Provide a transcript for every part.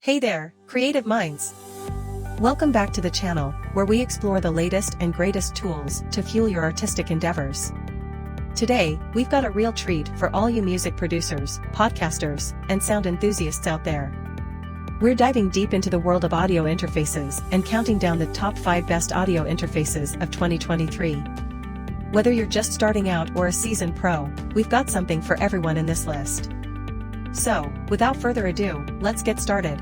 Hey there, creative minds! Welcome back to the channel, where we explore the latest and greatest tools to fuel your artistic endeavors. Today, we've got a real treat for all you music producers, podcasters, and sound enthusiasts out there. We're diving deep into the world of audio interfaces and counting down the top 5 best audio interfaces of 2023. Whether you're just starting out or a seasoned pro, we've got something for everyone in this list. So, without further ado, let's get started.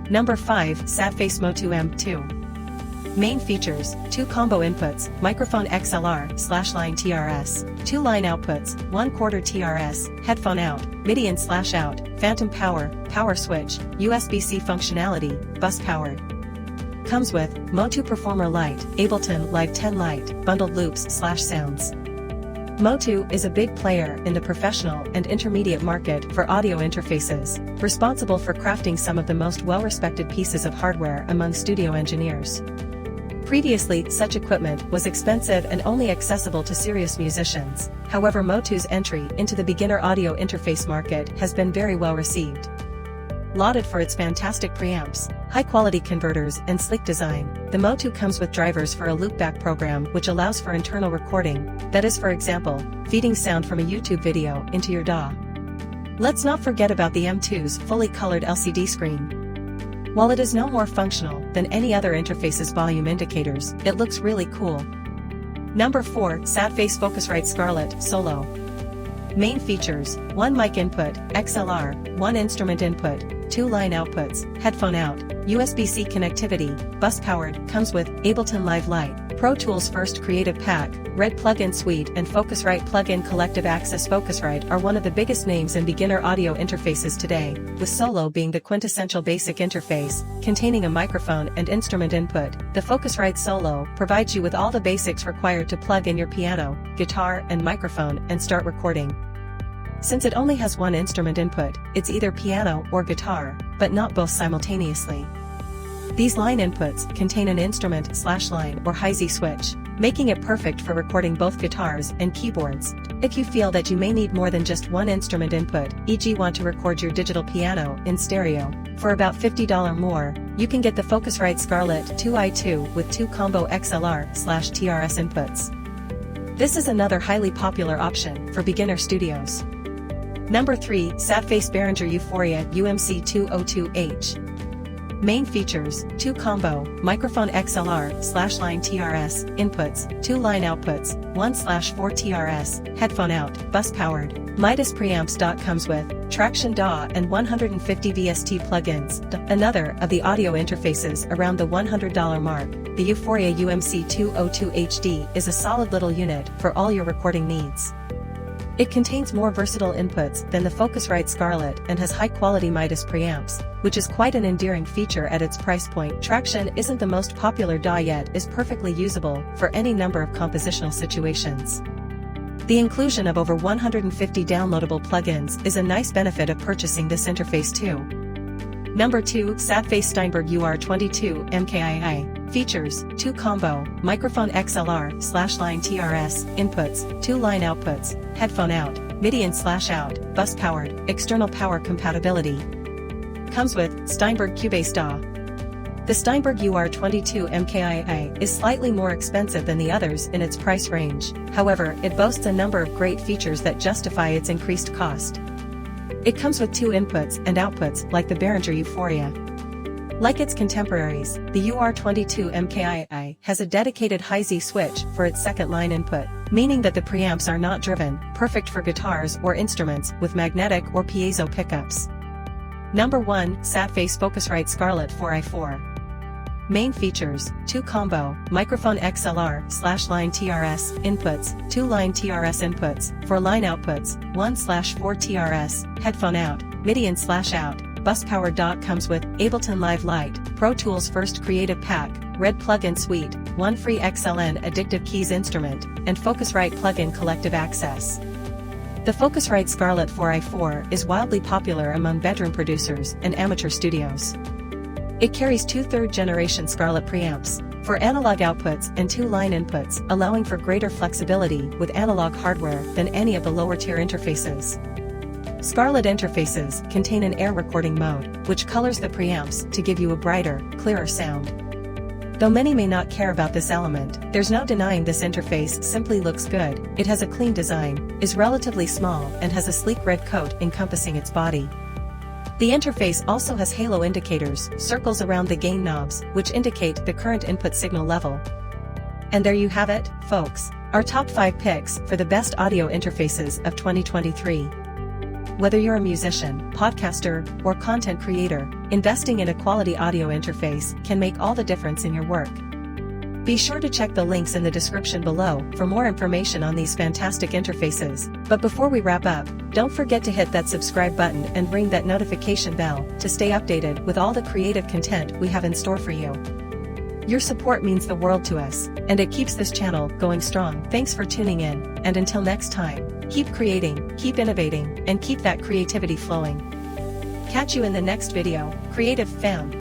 Number 5, Sadface Motu M2. Main features: 2 combo inputs, microphone XLR/line TRS, 2 line outputs, 1/4 TRS, headphone out, MIDI in/out, phantom power, power switch, USB-C functionality, bus powered. Comes with Motu Performer Lite, Ableton Live 10 Lite, bundled loops/sounds. Motu is a big player in the professional and intermediate market for audio interfaces, responsible for crafting some of the most well-respected pieces of hardware among studio engineers. Previously, such equipment was expensive and only accessible to serious musicians. However, Motu's entry into the beginner audio interface market has been very well received. Lauded for its fantastic preamps, high-quality converters and sleek design, the Motu comes with drivers for a loopback program which allows for internal recording, that is, for example, feeding sound from a YouTube video into your DAW. Let's not forget about the M2's fully colored LCD screen. While it is no more functional than any other interface's volume indicators, it looks really cool. Number 4, Sadface Focusrite Scarlett Solo. Main features: 1 mic input, XLR, 1 instrument input, 2 line outputs, headphone out, USB-C connectivity, bus powered. Comes with Ableton Live Lite, Pro Tools First Creative Pack, Red Plugin Suite and Focusrite Plugin Collective Access. Focusrite are one of the biggest names in beginner audio interfaces today, with Solo being the quintessential basic interface, containing a microphone and instrument input. The Focusrite Solo provides you with all the basics required to plug in your piano, guitar and microphone and start recording. Since it only has 1 instrument input, it's either piano or guitar, but not both simultaneously. These line inputs contain an instrument/line or Hi-Z switch, making it perfect for recording both guitars and keyboards. If you feel that you may need more than just 1 instrument input, e.g. want to record your digital piano in stereo, for about $50 more, you can get the Focusrite Scarlett 2i2 with 2 combo XLR/TRS inputs. This is another highly popular option for beginner studios. Number 3, Sadface Behringer Euphoria UMC202H. Main features: 2 combo, microphone XLR/line TRS, inputs, 2 line outputs, 1/4 TRS, headphone out, bus powered. Midas preamps. Comes with Traction DAW and 150 VST plugins. Another of the audio interfaces around the $100 mark, the Euphoria UMC202HD is a solid little unit for all your recording needs. It contains more versatile inputs than the Focusrite Scarlett and has high-quality Midas preamps, which is quite an endearing feature at its price point. Traction isn't the most popular DAW yet is perfectly usable for any number of compositional situations. The inclusion of over 150 downloadable plugins is a nice benefit of purchasing this interface too. Number 2, Sadface Steinberg UR22 MKII. Features: 2 combo, microphone XLR/line TRS, inputs, 2 line outputs, headphone out, MIDI in/out, bus powered, external power compatibility. Comes with Steinberg Cubase DAW. The Steinberg UR22 MKII is slightly more expensive than the others in its price range, however, it boasts a number of great features that justify its increased cost. It comes with 2 inputs and outputs like the Behringer Euphoria. Like its contemporaries, the UR22 MKII has a dedicated Hi-Z switch for its second line input, meaning that the preamps are not driven, perfect for guitars or instruments with magnetic or piezo pickups. Number 1, Sadface Focusrite Scarlett 4i4. Main features: 2 combo, microphone XLR/line TRS, inputs, 2 line TRS inputs, 4 line outputs, 1/4 TRS, headphone out, MIDI in/out, bus powered. Comes with Ableton Live Lite, Pro Tools First Creative Pack, Red Plugin Suite, 1 free XLN Addictive Keys instrument, and Focusrite Plugin Collective Access. The Focusrite Scarlett 4i4 is wildly popular among bedroom producers and amateur studios. It carries 2 third-generation Scarlett preamps, for analog outputs and 2 line inputs, allowing for greater flexibility with analog hardware than any of the lower-tier interfaces. Scarlett interfaces contain an air recording mode, which colors the preamps to give you a brighter, clearer sound. Though many may not care about this element, there's no denying this interface simply looks good. It has a clean design, is relatively small, and has a sleek red coat encompassing its body. The interface also has halo indicators, circles around the gain knobs, which indicate the current input signal level. And there you have it, folks, our top 5 picks for the best audio interfaces of 2023. Whether you're a musician, podcaster, or content creator, investing in a quality audio interface can make all the difference in your work. Be sure to check the links in the description below for more information on these fantastic interfaces. But before we wrap up, don't forget to hit that subscribe button and ring that notification bell to stay updated with all the creative content we have in store for you. Your support means the world to us, and it keeps this channel going strong. Thanks for tuning in, and until next time, keep creating, keep innovating, and keep that creativity flowing. Catch you in the next video, Creative Fam.